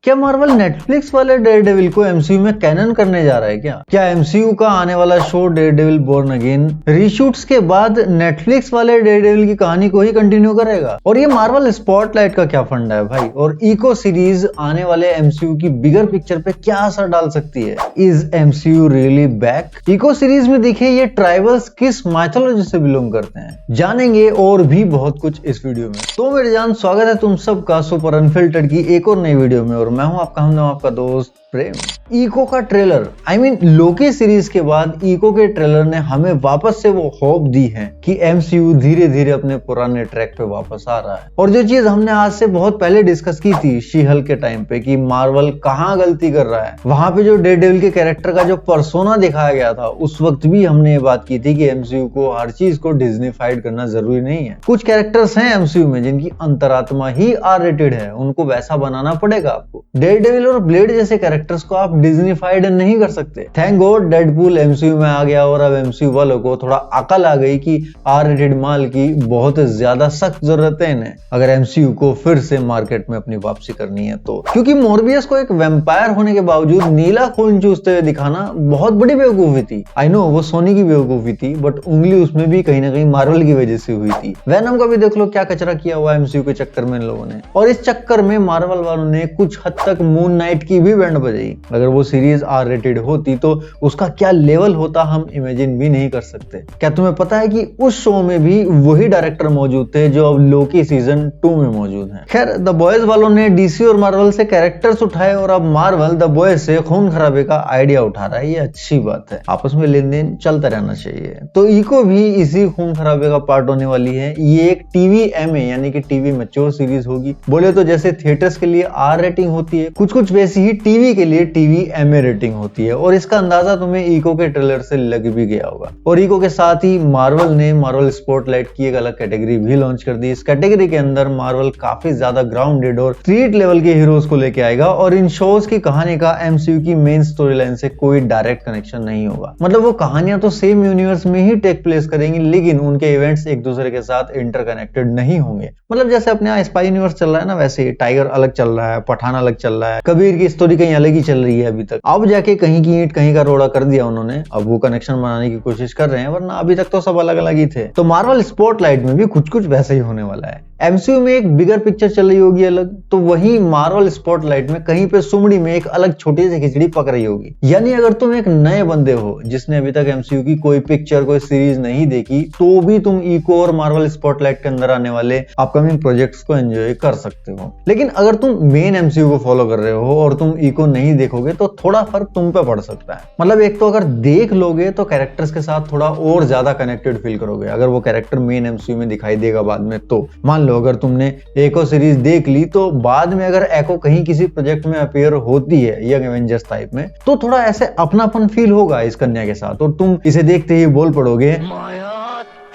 क्या Marvel Netflix वाले Daredevil को एमसीयू में कैनन करने जा रहा है क्या एमसीयू का आने वाला show Daredevil born again reshoots के बाद नेटफ्लिक्स वाले डेयरडेविल की कहानी को ही कंटिन्यू करेगा? और ये मार्वल स्पॉटलाइट का क्या फंडा है भाई? और इको सीरीज आने वाले एमसीयू की बिगर पिक्चर पे क्या असर डाल सकती है? Is MCU really back? Echo series में दिखे ये ट्राइबल्स किस माइथोलॉजी से बिलोंग करते हैं, जानेंगे और भी बहुत कुछ इस वीडियो में। तो मेरे जान, स्वागत है तुम सबका सुपर अनफिल्टर्ड की एक और नई वीडियो में, और मैं हूं आपका हमदम, आपका दोस्त प्रेम। इको का ट्रेलर, लोकी सीरीज के बाद इको के ट्रेलर ने हमें वापस से वो होप दी है कि एमसीयू धीरे धीरे अपने पुराने ट्रैक पे वापस आ रहा है। और जो चीज हमने आज से बहुत पहले डिस्कस की थी शी हल्क के टाइम पे कि मार्वल कहाँ गलती कर रहा है, वहां पे जो डेयरडेविल के कैरेक्टर का जो पर्सोना दिखाया गया था, उस वक्त भी हमने ये बात की थी कि एमसीयू को हर चीज को डिज्नीफाइड करना जरूरी नहीं है। कुछ कैरेक्टर्स हैं एमसीयू में जिनकी अंतरात्मा ही आर रेटेड है, उनको वैसा बनाना पड़ेगा आपको। डेयरडेविल और ब्लेड जैसे कैरेक्टर्स को आप डिज्नीफाइड नहीं कर सकते। थैंक गॉड डेडपूल एमसीयू में आ गया और अब एमसीयू वालों को थोड़ा अकल आ गई कि आर रेटेड माल की बहुत ज्यादा सख्त जरूरत है इन्हें, अगर एमसीयू को फिर से मार्केट में अपनी वापसी करनी है तो। क्योंकि मोरबियस को एक वैम्पायर होने के बावजूद नीला खून चूसते हुए दिखाना बहुत बड़ी बेवकूफी थी। आई नो वो सोनी की बेवकूफी थी, बट उंगली उसमें भी कहीं ना कहीं मार्वल की वजह से हुई थी। वेनम का भी देख लो क्या कचरा किया हुआ एमसीयू के चक्कर में इन लोगों ने, और इस चक्कर में मार्वल वालों ने कुछ हद तक मून नाइट की भी बैंड बजाई। अगर वो सीरीज आर रेटेड होती तो उसका क्या लेवल होता हम इमेजिन भी नहीं कर सकते। क्या तुम्हें पता है कि उस शो में भी वही डायरेक्टर मौजूद थे जो अब लोकी सीजन 2 में मौजूद हैं। खैर, द बॉयज वालों ने डीसी और मार्वल से कैरेक्टर्स उठाए और अब मार्वल द बॉयज से खून खराबे का आइडिया उठा रहा है। ये अच्छी बात है, आपस में लेन देन चलता रहना चाहिए। तो इको भी इसी खून खराबे का पार्ट होने वाली है। ये एक टीवी एमए यानी कि टीवी मैच्योर सीरीज होगी। बोले तो जैसे थिएटर्स के लिए आर रेटिंग होती है, कुछ वैसी ही टीवी के लिए टीवी एमए रेटिंग होती है। और इसका अंदाजा तुम्हें इको के ट्रेलर से लग भी गया होगा। और इको के साथ ही मार्वल ने मार्वल स्पॉटलाइट की एक अलग कैटेगरी भी लॉन्च कर दी। इस कैटेगरी के अंदर मार्वल काफी ज्यादा ग्राउंडेड और स्ट्रीट लेवल के हीरोज को लेके आएगा, और इन शोज की कहानी का एमसीयू की मेन स्टोरी लाइन से कोई डायरेक्ट कनेक्शन नहीं होगा। मतलब वो कहानियां तो सेम यूनिवर्स में ही टेक प्लेस करेंगी, लेकिन उनके इवेंट्स एक दूसरे के साथ इंटरकनेक्टेड नहीं होंगे। मतलब जैसे अपने यहाँ स्पाई यूनिवर्स चल रहा है ना, वैसे ही टाइगर अलग चल रहा है, पठान अलग चल रहा है, कबीर की स्टोरी कहीं अलग ही चल रही है अभी तक। अब जाके कहीं की ईंट कहीं का रोड़ा कर दिया उन्होंने, अब वो कनेक्शन बनाने की कोशिश कर रहे हैं, वरना अभी तक तो सब अलग अलग ही थे। तो मार्वल स्पॉटलाइट में भी कुछ वैसा ही होने वाला है। एमसीयू में एक बिगर पिक्चर चल रही होगी अलग, तो वही मार्वल स्पॉटलाइट में कहीं पे सुमड़ी में एक अलग छोटी सी खिचड़ी पक रही होगी। यानी अगर तुम एक नए बंदे हो जिसने अभी तक एमसीयू की कोई पिक्चर कोई सीरीज नहीं देखी, तो भी तुम इको और मार्वल स्पॉटलाइट के अंदर आने वाले अपकमिंग प्रोजेक्ट्स को एंजॉय कर सकते हो। लेकिन अगर तुम मेन एमसीयू को फॉलो कर रहे हो और तुम इको नहीं देखोगे तो थोड़ा फर्क तुम पे पड़ सकता है। मतलब एक तो अगर देख लोगे तो कैरेक्टर्स के साथ थोड़ा और ज्यादा कनेक्टेड फील करोगे, अगर वो कैरेक्टर मेन एमसीयू में दिखाई देगा बाद में तो। मान लो अगर तुमने एको सीरीज देख ली, तो बाद में अगर एको कहीं किसी प्रोजेक्ट में अपीयर होती है यंग एवेंजर्स टाइप में, तो थोड़ा ऐसे अपनापन फील होगा इस कन्या के साथ, और तुम इसे देखते ही बोल पड़ोगे, माया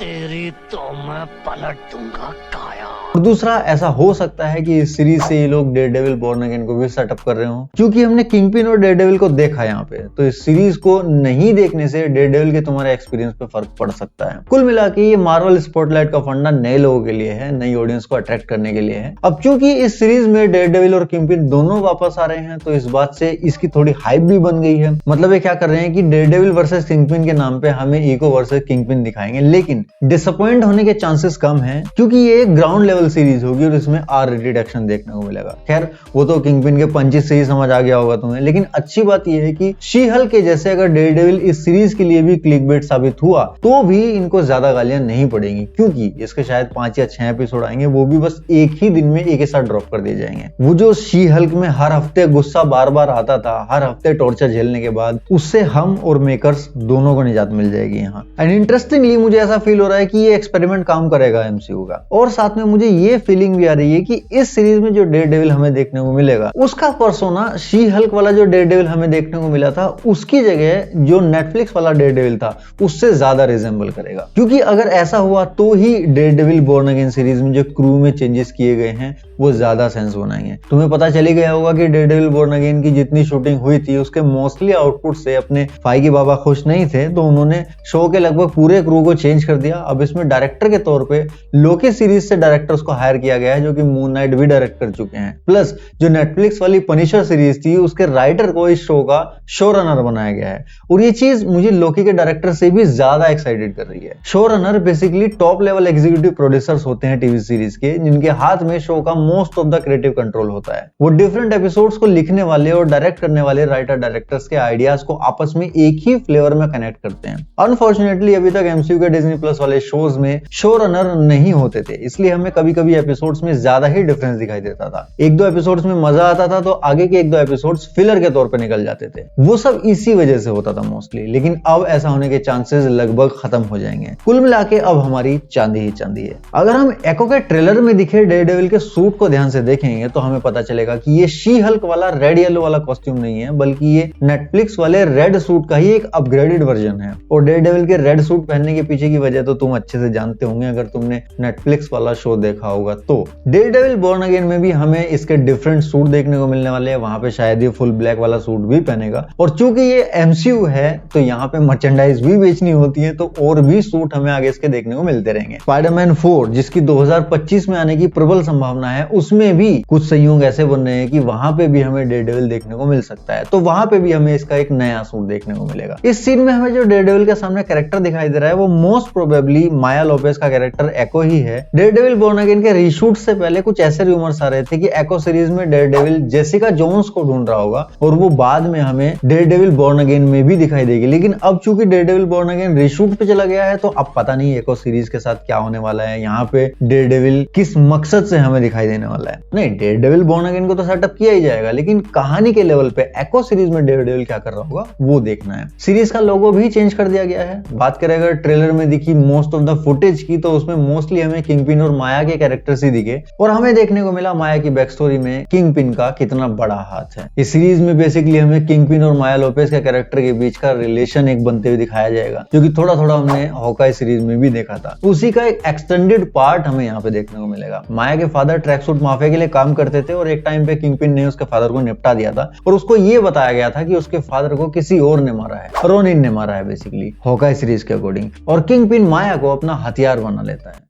तेरी तो मैं पलट दूंगा काया। और दूसरा, ऐसा हो सकता है कि इस सीरीज से ये लोग डेयरडेविल बोर्न अगेन को भी सेटअप कर रहे हो, क्योंकि हमने किंगपिन और डेयरडेविल को देखा यहाँ पे। तो इस सीरीज को नहीं देखने से डेयरडेविल के तुम्हारे एक्सपीरियंस पे फर्क पड़ सकता है। कुल मिला के ये मार्वल स्पॉटलाइट का फंडा नए लोगों के लिए है, नई ऑडियंस को अट्रैक्ट करने के लिए है। अब क्योंकि इस सीरीज में डेयरडेविल और किंगपिन दोनों वापस आ रहे हैं, तो इस बात से इसकी थोड़ी हाइप भी बन गई है। मतलब ये क्या कर रहे हैं कि डेयरडेविल वर्सेस किंगपिन के नाम पे हमें इको वर्सेस किंगपिन दिखाएंगे, लेकिन डिसअपॉइंट होने के चांसेस कम है, क्योंकि ये एक ग्राउंड लेवल सीरीज होगी और इसमें आर रेटेड एक्शन देखने को मिलेगा। खैर, वो तो किंगपिन के पंचेस से ही समझ आ गया होगा तुम्हें, लेकिन अच्छी बात यह है कि शी हल्क के जैसे अगर डेयरडेविल इस सीरीज के लिए भी क्लिकबेट साबित हुआ, तो भी इनको ज्यादा गालियां नहीं पड़ेंगी, क्योंकि इसके शायद 5 या 6 एपिसोड आएंगे, वो भी बस एक ही दिन में एक ही साथ ड्रॉप कर दिए जाएंगे। वो जो शी हल्क में हर हफ्ते गुस्सा बार बार आता था, हर हफ्ते टॉर्चर झेलने के बाद, उससे हम और मेकर्स दोनों को निजात मिल जाएगी यहाँ। एंड इंटरेस्टिंगली मुझे ऐसा फील हो रहा है कि ये एक्सपेरिमेंट काम करेगा एमसीयू का। और साथ में मुझे ये फीलिंग भी आ रही है कि इस सीरीज में जो डेयरडेविल हमें देखने को मिलेगा, उसका पर्सोना शी हल्क वाला जो डेयरडेविल हमें देखने को मिला था, उसकी जगह जो नेटफ्लिक्स वाला डेयरडेविल था उससे ज्यादा रिजेंबल करेगा। क्योंकि अगर ऐसा हुआ तो ही डेयरडेविल बोर्न अगेन सीरीज में जो क्रू में चेंजेस किए गए हैं वो ज्यादा सेंस बनाएंगे। तुम्हें पता चली गया होगा कि डेयरडेविल बोर्न अगेन की जितनी शूटिंग हुई थी उसके मोस्टली आउटपुट से अपने फाइगी बाबा खुश नहीं थे, तो उन्होंने शो के लगभग पूरे क्रू को चेंज कर दिया। अब इसमें डायरेक्टर के तौर पे लोकी सीरीज से डायरेक्टर्स को हायर किया गया है, जो कि मून नाइट भी डायरेक्ट कर चुके हैं। प्लस जो नेटफ्लिक्स वाली पनिशर सीरीज थी उसके राइटर को इस शो का शो रनर बनाया गया है, और ये चीज मुझे लोकी के डायरेक्टर से भी ज्यादा एक्साइटेड कर रही है। Show runner basically top level executive producers होते हैं टीवी सीरीज के, जिनके हाथ में शो का most of the creative control होता है। वो डिफरेंट एपिसोड्स को लिखने वाले और डायरेक्ट करने वाले राइटर डायरेक्टर्स के आइडियाज को आपस में एक ही फ्लेवर में कनेक्ट करते हैं। अनफॉर्चुनेटली अभी तक एमसीयू के डिज्नी प्लस वाले शोज में शो रनर नहीं होते थे, इसलिए हमें कभी कभी एपिसोड्स में ज्यादा ही डिफरेंस दिखाई देता था। एक दो एपिसोड्स में मजा आता था तो आगे के एक दो एपिसोड्स फिलर के तौर पर निकल जाते थे। वो सब इसी वजह से होता था मोस्टली, लेकिन अब ऐसा होने के चांसेस लगभग खत्म हो जाएंगे। कुल मिला के अब हमारी चांदी ही चांदी है। अगर हम एको के ट्रेलर में दिखे डेयरडेविल के सूट को ध्यान से देखेंगे तो हमें पता चलेगा कि ये शी हल्क वाला रेड येलो वाला कॉस्ट्यूम नहीं है, बल्कि ये नेटफ्लिक्स वाले रेड सूट का ही एक अपग्रेडेड वर्जन है। और डेयरडेविल के रेड सूट पहनने के पीछे की वजह तो तुम अच्छे से जानते होंगे अगर तुमने नेटफ्लिक्स वाला शो देखा होगा। तो डेयरडेविल बोर्न अगेन में भी हमें इसके डिफरेंट सूट देखने को मिलने वाले हैं। वहां पे शायद ये फुल ब्लैक वाला सूट भी पहनेगा, और चूंकि ये एमसीयू है तो यहाँ पे मर्चेंडाइज भी बेचनी होती है, तो और भी सूट हमें आगे इसके देखने को मिलते रहेंगे। स्पाइडरमैन 4 जिसकी 2025 में आने की प्रबल संभावना है, उसमें भी कुछ संयोग ऐसे बन रहे हैं कि वहां पे भी हमें डेयरडेविल देखने को मिल सकता है, तो वहां पे भी हमें इसका एक नया सूट देखने को मिलेगा। इस सीन में हमें जो डेयरडेविल के सामने कैरेक्टर दिखाई दे रहा है वो मोस्ट प्रोबेबली माया लोपेज का कैरेक्टर एको ही है। डेयरडेविल बोर्न अगेन के रीशूट से पहले कुछ ऐसे रूमर्स आ रहे थे कि एको सीरीज में डेयरडेविल जेसिका जोन्स को ढूंढ रहा होगा, और वो बाद में हमें डेयरडेविल बोर्न अगेन में भी दिखाई देगी। लेकिन अब चूंकि डेयरडेविल बोर्न अगेन रीशूट पे चला गया है तो अब पता नहीं एको सीरीज के साथ क्या होने वाला है, यहाँ पे डेयरडेविल किस मकसद से हमें दिखाई देने वाला है। नहीं, डेयरडेविल बोर्न अगेन को तो सेटअप किया ही जाएगा, लेकिन कहानी के लेवल पे एको सीरीज में डेयरडेविल क्या कर रहा होगा वो देखना है। सीरीज का लोगो भी चेंज कर दिया गया है। बात करें अगर ट्रेलर में दिखी मोस्ट ऑफ द फुटेज की, तो उसमें मोस्टली हमें किंगपिन और माया के कैरेक्टर्स ही दिखे, और हमें देखने को मिला माया की बैक स्टोरी में किंगपिन का कितना बड़ा हाथ है। इस सीरीज में बेसिकली हमें किंगपिन और माया लोपेज के कैरेक्टर के बीच का रिलेशन एक बनते हुए दिखाया जाएगा, जो कि थोड़ा थोड़ा हमने हॉकाई सीरीज में भी देखा था। उसी का एक एक्सटेंडेड पार्ट हमें यहाँ पे देखने को मिलेगा। माया के फादर ट्रैक सूट माफिया के लिए काम करते थे, और एक टाइम पे किंगपिन ने उसके फादर को निपटा दिया था, और उसको ये बताया गया था कि उसके फादर को किसी और ने मारा है, रोनिन ने मारा है बेसिकली हॉकाई सीरीज के अकॉर्डिंग, और किंगपिन माया को अपना हथियार बना लेता है।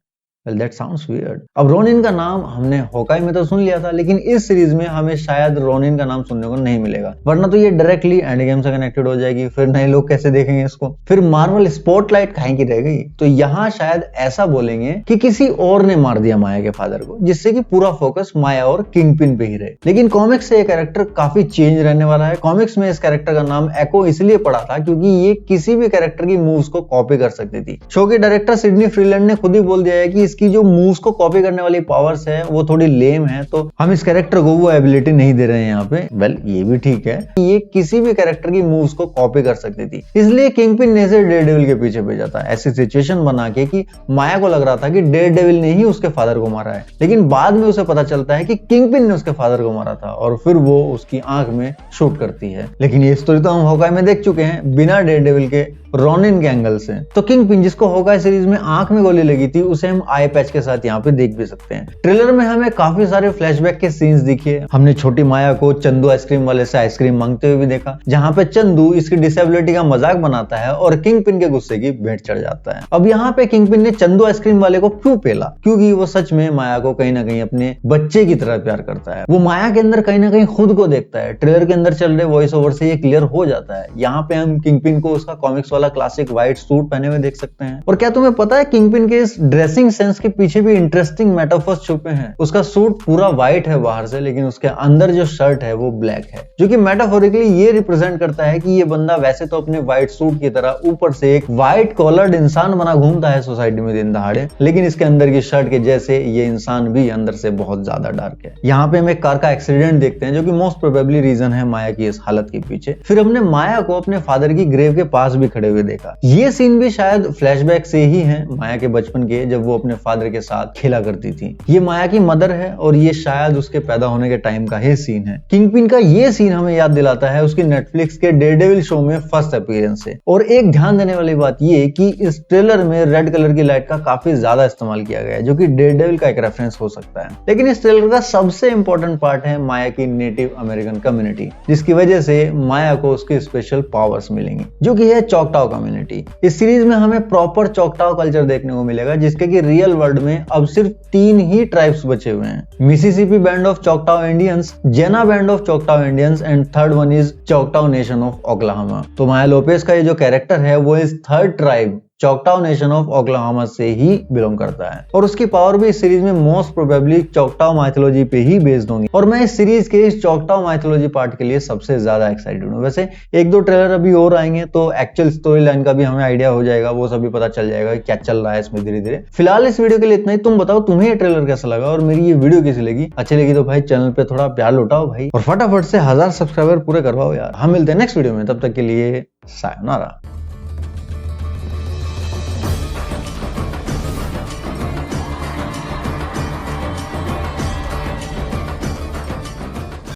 Well, that sounds weird. अब रोनिन का नाम हमने हॉकाई में तो सुन लिया था, लेकिन इस सीरीज में हमें शायद रोनिन का नाम सुनने को नहीं मिलेगा, वरना तो ये डायरेक्टली एंड गेम से कनेक्टेड हो जाएगी। फिर नए लोग कैसे देखेंगे इसको, फिर मार्वल स्पॉटलाइट कहीं की रह गई। तो यहाँ शायद ऐसा बोलेंगे कि किसी और ने मार दिया माया के फादर को, जिससे कि पूरा फोकस माया और किंगपिन पे ही रहे। लेकिन कॉमिक्स से ये कैरेक्टर काफी चेंज रहने वाला है। कॉमिक्स में इस कैरेक्टर का नाम एको इसलिए पड़ा था क्योंकि ये किसी भी कैरेक्टर की मूव्स को कॉपी कर सकती थी। शो के डायरेक्टर सिडनी फ्रीलैंड ने खुद ही बोल दिया है कि इसकी जो मूव्स को कॉपी करने वाली पावर्स है वो थोड़ी लेम है, तो हम इस कैरेक्टर को वो एबिलिटी नहीं दे रहे हैं यहाँ पे। वेल, ये भी ठीक है, ये किसी भी कैरेक्टर की मूव्स को कॉपी कर सकती थी, इसलिए किंगपिन ने इसे डेयरडेविल के पीछे भेजा था, ऐसी सिचुएशन बना के कि माया को लग रहा था कि डेयरडेविल ने ही उसके फादर को मारा है, लेकिन बाद में उसे पता चलता है कि किंगपिन ने उसके फादर को मारा था, और फिर वो उसकी आंख में शूट करती है। लेकिन ये स्टोरी तो हम हॉकाई में देख चुके हैं बिना डेयरडेविल के रोनिन के एंगल से। तो किंगपिन जिसको हॉकाई सीरीज में आंख में गोली लगी थी, उसे हम आई पैच के साथ यहाँ पे देख भी सकते हैं। ट्रेलर में हमें काफी सारे फ्लैशबैक के सीन्स दिखे। हमने छोटी माया को चंदू आइसक्रीम वाले से आइसक्रीम मांगते हुए भी देखा, जहाँ पे चंदू इसकी डिसेबिलिटी का मजाक बनाता है और किंगपिन के गुस्से की भेंट चढ़ जाता है। अब यहाँ पे किंगपिन ने चंदू आइसक्रीम वाले को क्यों पेला? क्योंकि वो सच में माया को कहीं ना कहीं अपने बच्चे की तरह प्यार करता है। वो माया के अंदर कहीं ना कहीं खुद को देखता है। ट्रेलर के अंदर चल रहे वॉइस ओवर से ये क्लियर हो जाता है। यहाँ पे हम किंगपिन को उसका कॉमिक्स वाला क्लासिक व्हाइट सूट पहने हुए देख सकते हैं। और क्या तुम्हें पता है किंगपिन के इस ड्रेसिंग सेंस के पीछे भी इंटरेस्टिंग मेटाफर्स छुपे हैं। उसका सूट पूरा व्हाइट है बाहर से, लेकिन उसके अंदर जो शर्ट है वो ब्लैक है, जो कि मेटाफोरिकली ये रिप्रेजेंट करता है कि ये बंदा वैसे तो अपने व्हाइट सूट की तरह ऊपर से एक व्हाइट कॉलर्ड इंसान बना घूमता है सोसाइटी में दिन दहाड़े, लेकिन इसके अंदर की शर्ट के जैसे ये इंसान भी अंदर से बहुत ज्यादा डार्क है। यहाँ पे हम एक कार का एक्सीडेंट देखते हैं, जो कि मोस्ट प्रोबेबली रीजन है माया की इस हालत के पीछे। फिर हमने माया को अपने फादर की ग्रेव के पास भी खड़े हुए हुए देखा। ये सीन भी शायद फ्लैशबैक से ही है, माया के बचपन के, जब वो अपने फादर के साथ खेला करती थी। ये माया की मदर है और ये शायद उसके पैदा होने के टाइम का ही सीन है। किंगपिन का ये सीन हमें याद दिलाता है उसकी नेटफ्लिक्स के डेयरडेविल शो में फर्स्ट अपीयरेंस से। और एक ध्यान देने वाली बात ये कि इस ट्रेलर में रेड कलर की लाइट का काफी ज्यादा इस्तेमाल किया गया है, जो कि डेयरडेविल का एक रेफरेंस हो सकता है। लेकिन इस ट्रेलर का सबसे इंपॉर्टेंट पार्ट है माया की नेटिव अमेरिकन कम्युनिटी, जिसकी वजह से माया को उसकी स्पेशल पावर्स मिलेंगी, जो कि है चॉकटाओ कम्युनिटी। इस सीरीज में हमें प्रॉपर चॉकटाओ कल्चर देखने को मिलेगा, जिसके कि रियल वर्ल्ड में अब सिर्फ 3 ही ट्राइब्स बचे हुए हैं, Mississippi band of Choctaw Indians, Jena band of Choctaw Indians and third one is Choctaw Nation of Oklahoma. तो माया लोपेज का ये जो कैरेक्टर है वो इस third tribe Choctaw Nation of Oklahoma से ही बिलोंग करता है, और उसकी पावर भी इस सीरीज में मोस्ट प्रोबेबली चॉकटाओ माइथोलॉजी पे ही बेस्ड होंगी। और मैं इस सीरीज के इस चॉकटाओ माइथोलॉजी पार्ट के लिए सबसे ज्यादा एक्साइटेड हूँ। वैसे 1-2 ट्रेलर अभी और आएंगे तो एक्चुअल स्टोरी लाइन का भी हमें आइडिया हो जाएगा, वो सभी पता चल जाएगा क्या चल रहा है इसमें धीरे धीरे। फिलहाल इस वीडियो के लिए इतना ही। तुम बताओ तुम्हें ये ट्रेलर कैसा लगा और मेरी ये वीडियो कैसी लगी। अच्छी लगी तो भाई चैनल पे थोड़ा प्यार लौटाओ भाई, और फटाफट से 1000 सब्सक्राइबर पूरे करवाओ यार। हम मिलते हैं नेक्स्ट वीडियो में, तब तक के लिए सायोनारा।